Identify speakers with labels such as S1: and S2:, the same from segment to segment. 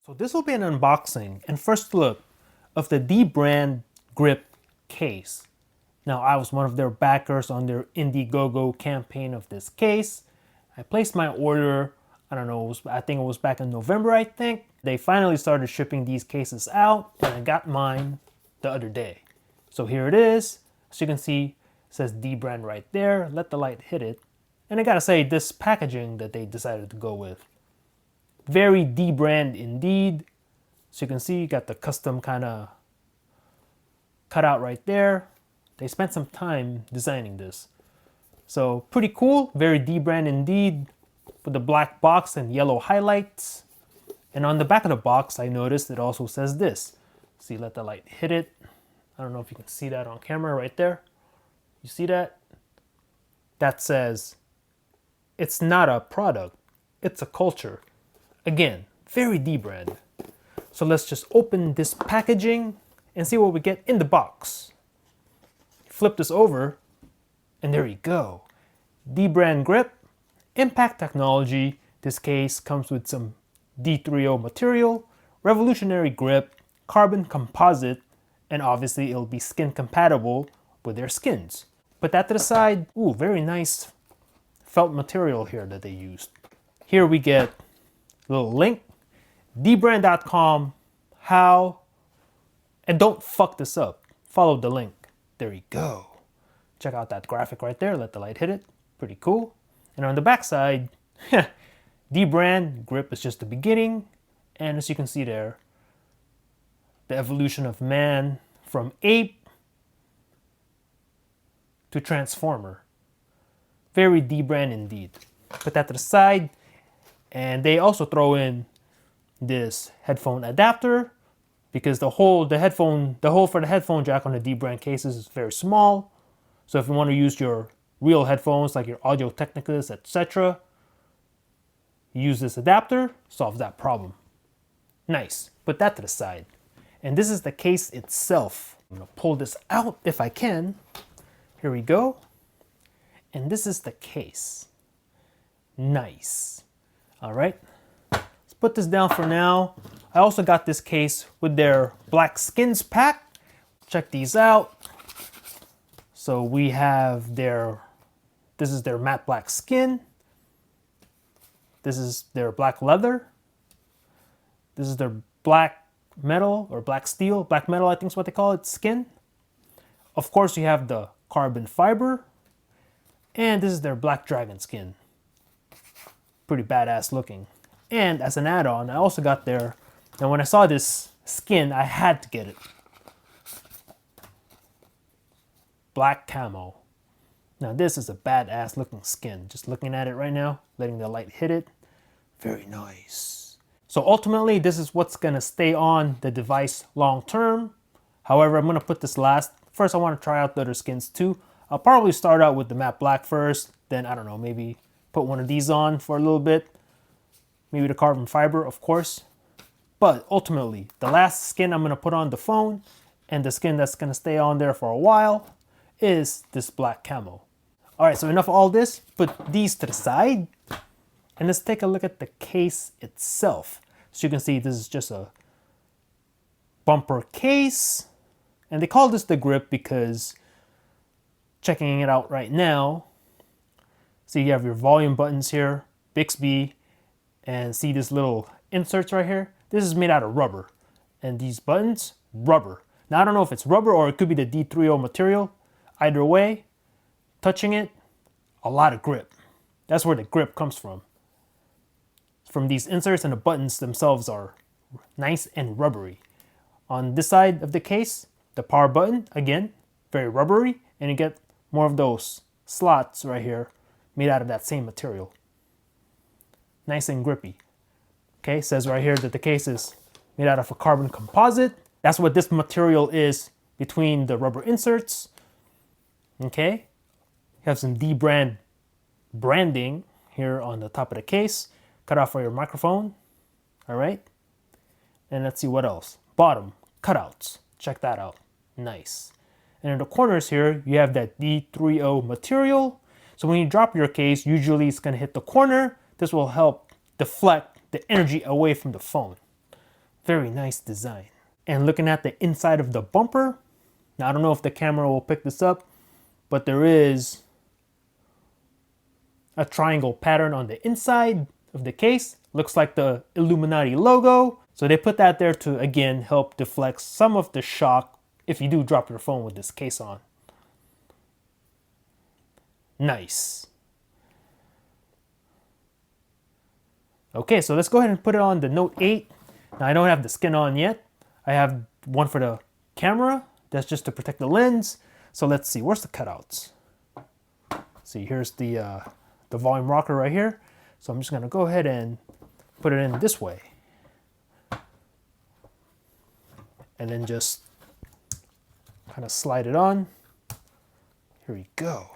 S1: So this will be an unboxing and first look of the Dbrand Grip case. Now I was one of their backers on their Indiegogo campaign of this case. I placed my order, I don't know, I think it was back in November I think. They finally started shipping these cases out and I got mine the other day. So here it is. As you can see, it says Dbrand right there. Let the light hit it. And I gotta say, this packaging that they decided to go with, very Dbrand indeed. So you can see you got the custom kind of cutout right there. They spent some time designing this. So pretty cool, very Dbrand indeed, with the black box and yellow highlights. And on the back of the box, I noticed it also says this. See, let the light hit it. I don't know if you can see that on camera right there. You see that? That says, it's not a product, it's a culture. Again, very Dbrand. So let's just open this packaging and see what we get in the box. Flip this over, and there you go. Dbrand Grip, Impact Technology. This case comes with some D3O material, revolutionary grip, carbon composite, and obviously it'll be skin compatible with their skins. Put that to the side. Ooh, very nice felt material here that they used. Here we get a little link, dbrand.com, how, and don't fuck this up. Follow the link. There you go. Check out that graphic right there. Let the light hit it. Pretty cool. And on the back side, Dbrand Grip is just the beginning. And as you can see there, the evolution of man from ape to transformer. Very Dbrand indeed. Put that to the side. And they also throw in this headphone adapter because the hole for the headphone jack on the Dbrand cases is very small. So if you want to use your real headphones like your Audio Technicas, etc., use this adapter, solves that problem. Nice. Put that to the side. And this is the case itself. I'm going to pull this out if I can. Here we go. And this is the case. Nice. All right, let's put this down for now. I also got this case with their black skins pack. Check these out. So we have this is their matte black skin. This is their black leather. This is their black metal or black steel, black metal I think is what they call it, skin. Of course you have the carbon fiber. And this is their black dragon skin. Pretty badass looking. And as an add-on, I also got their, and when I saw this skin, I had to get it. Black camo. Now this is a badass looking skin. Just looking at it right now, letting the light hit it. Very nice. So ultimately, this is what's gonna stay on the device long term. However, I'm gonna put this last. First, I wanna try out the other skins too. I'll probably start out with the matte black first, then I don't know, maybe put one of these on for a little bit. Maybe the carbon fiber, of course. But ultimately, the last skin I'm gonna put on the phone and the skin that's gonna stay on there for a while is this black camo. All right, so enough of all this, put these to the side and let's take a look at the case itself. So you can see this is just a bumper case. And they call this the Grip because checking it out right now, so you have your volume buttons here, Bixby, and see this little inserts right here? This is made out of rubber. And these buttons, rubber. Now I don't know if it's rubber or it could be the D3O material. Either way, touching it, a lot of grip. That's where the grip comes from. From these inserts, and the buttons themselves are nice and rubbery. On this side of the case, the power button, again, very rubbery, and you get more of those slots right here made out of that same material. Nice and grippy. Okay, says right here that the case is made out of a carbon composite. That's what this material is between the rubber inserts. Okay, you have some Dbrand branding here on the top of the case. Cut off for your microphone. All right, and let's see what else. Bottom, cutouts. Check that out. Nice. And in the corners here, you have that D3O material. So when you drop your case, usually it's going to hit the corner. This will help deflect the energy away from the phone. Very nice design. And looking at the inside of the bumper, now I don't know if the camera will pick this up, but there is a triangle pattern on the inside of the case. Looks like the Illuminati logo. So they put that there to, again, help deflect some of the shock if you do drop your phone with this case on. Nice. Okay, so let's go ahead and put it on the Note 8. Now I don't have the skin on yet. I have one for the camera. That's just to protect the lens. So let's see, where's the cutouts? See, here's the volume rocker right here. So I'm just gonna go ahead and put it in this way. And then just kind of slide it on. Here we go.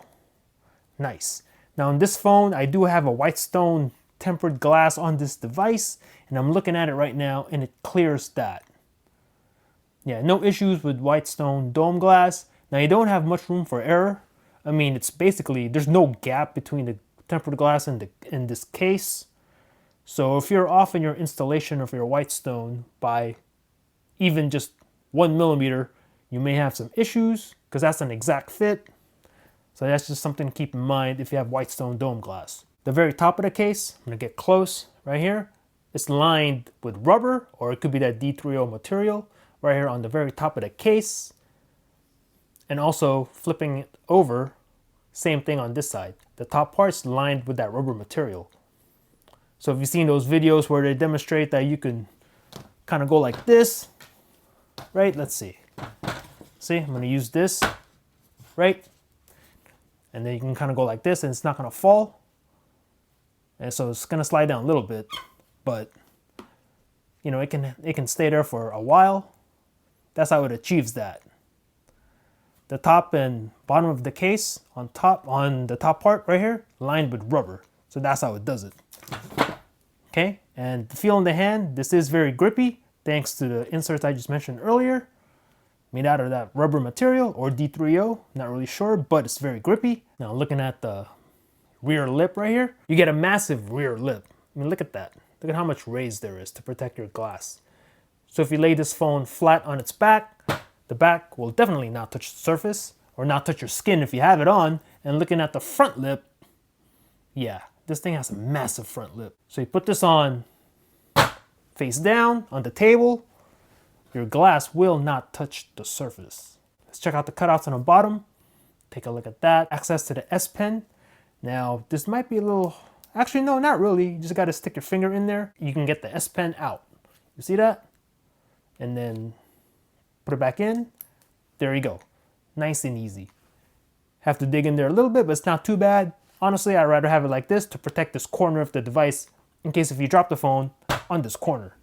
S1: Nice. Now on this phone, I do have a Whitestone tempered glass on this device, and I'm looking at it right now and it clears that. Yeah, no issues with Whitestone dome glass. Now you don't have much room for error. I mean, it's basically, there's no gap between the tempered glass and this case. So if you're off in your installation of your Whitestone by even just 1 millimeter, you may have some issues because that's an exact fit. So that's just something to keep in mind if you have Whitestone dome glass. The very top of the case, I'm gonna get close right here. It's lined with rubber, or it could be that D3O material right here on the very top of the case. And also flipping it over, same thing on this side. The top part's lined with that rubber material. So if you've seen those videos where they demonstrate that you can kind of go like this, right? Let's see. See, I'm gonna use this, right? And then you can kind of go like this and it's not gonna fall. And so it's gonna slide down a little bit, but you know, it can stay there for a while. That's how it achieves that. The top and bottom of the case on the top part right here, lined with rubber. So that's how it does it. Okay, and the feel in the hand, this is very grippy thanks to the inserts I just mentioned earlier. Made out of that rubber material or D3O, not really sure, but it's very grippy. Now looking at the rear lip right here, you get a massive rear lip. I mean, look at that. Look at how much raise there is to protect your glass. So if you lay this phone flat on its back, the back will definitely not touch the surface or not touch your skin if you have it on. And looking at the front lip, yeah, this thing has a massive front lip. So you put this on face down on the table, your glass will not touch the surface. Let's check out the cutouts on the bottom. Take a look at that. Access to the S Pen. Now, this might be a little, actually no, not really. You just gotta stick your finger in there. You can get the S Pen out. You see that? And then put it back in. There you go. Nice and easy. Have to dig in there a little bit, but it's not too bad. Honestly, I'd rather have it like this to protect this corner of the device in case if you drop the phone on this corner.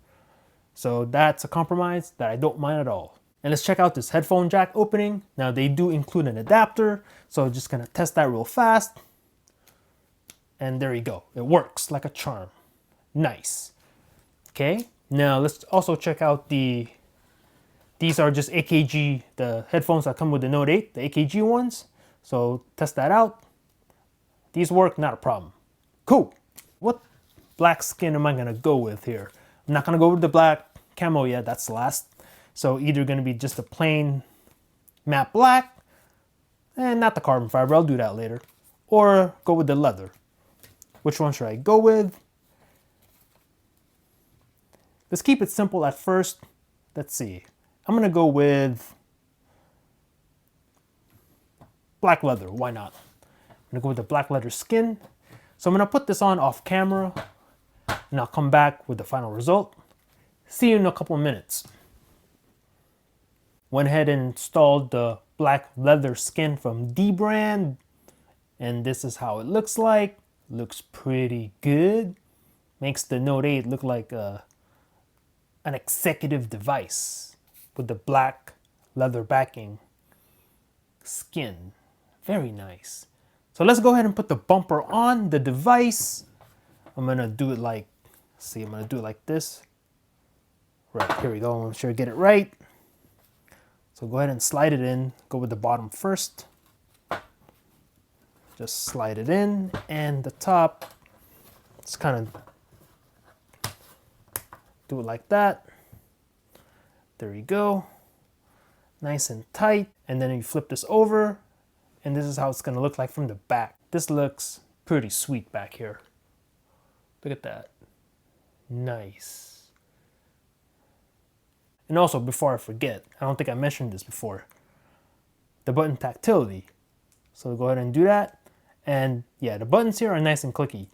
S1: So that's a compromise that I don't mind at all. And let's check out this headphone jack opening. Now they do include an adapter, so just gonna test that real fast. And there you go. It works like a charm. Nice. Okay, now let's also check out these are just AKG, the headphones that come with the Note 8, the AKG ones. So test that out. These work, not a problem. Cool. What black skin am I gonna go with here? I'm not gonna go with the black camo yet, that's last. So either gonna be just a plain matte black, and not the carbon fiber, I'll do that later. Or go with the leather. Which one should I go with? Let's keep it simple at first. Let's see. I'm gonna go with black leather, why not? I'm gonna go with the black leather skin. So I'm gonna put this on off camera and I'll come back with the final result. See you in a couple of minutes. Went ahead and installed the black leather skin from Dbrand, and this is how it looks like. Looks pretty good. Makes the Note 8 look like an executive device with the black leather backing skin. Very nice. So let's go ahead and put the bumper on the device. I'm gonna do it like, see, I'm gonna do it like this. Right, here we go. I'm sure I get it right. So go ahead and slide it in. Go with the bottom first. Just slide it in, and the top, just kind of do it like that. There you go. Nice and tight. And then you flip this over, and this is how it's gonna look like from the back. This looks pretty sweet back here. Look at that. Nice. And also, before I forget, I don't think I mentioned this before, the button tactility. So go ahead and do that. And yeah, the buttons here are nice and clicky.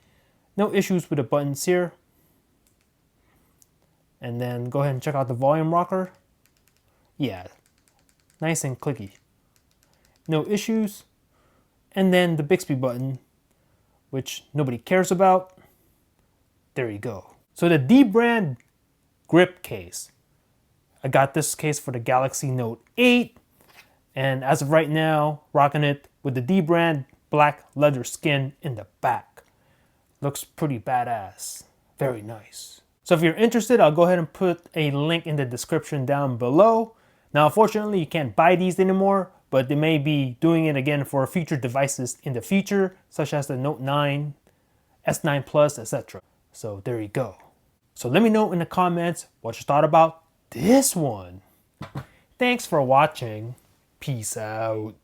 S1: No issues with the buttons here. And then go ahead and check out the volume rocker. Yeah, nice and clicky. No issues. And then the Bixby button, which nobody cares about. There you go. So the Dbrand grip case. I got this case for the Galaxy Note 8. And as of right now, rocking it with the Dbrand black leather skin in the back. Looks pretty badass. Very nice. So if you're interested, I'll go ahead and put a link in the description down below. Now, unfortunately, you can't buy these anymore, but they may be doing it again for future devices in the future, such as the Note 9, S9 Plus, etc. So there you go. So let me know in the comments what you thought about this one. Thanks for watching. Peace out.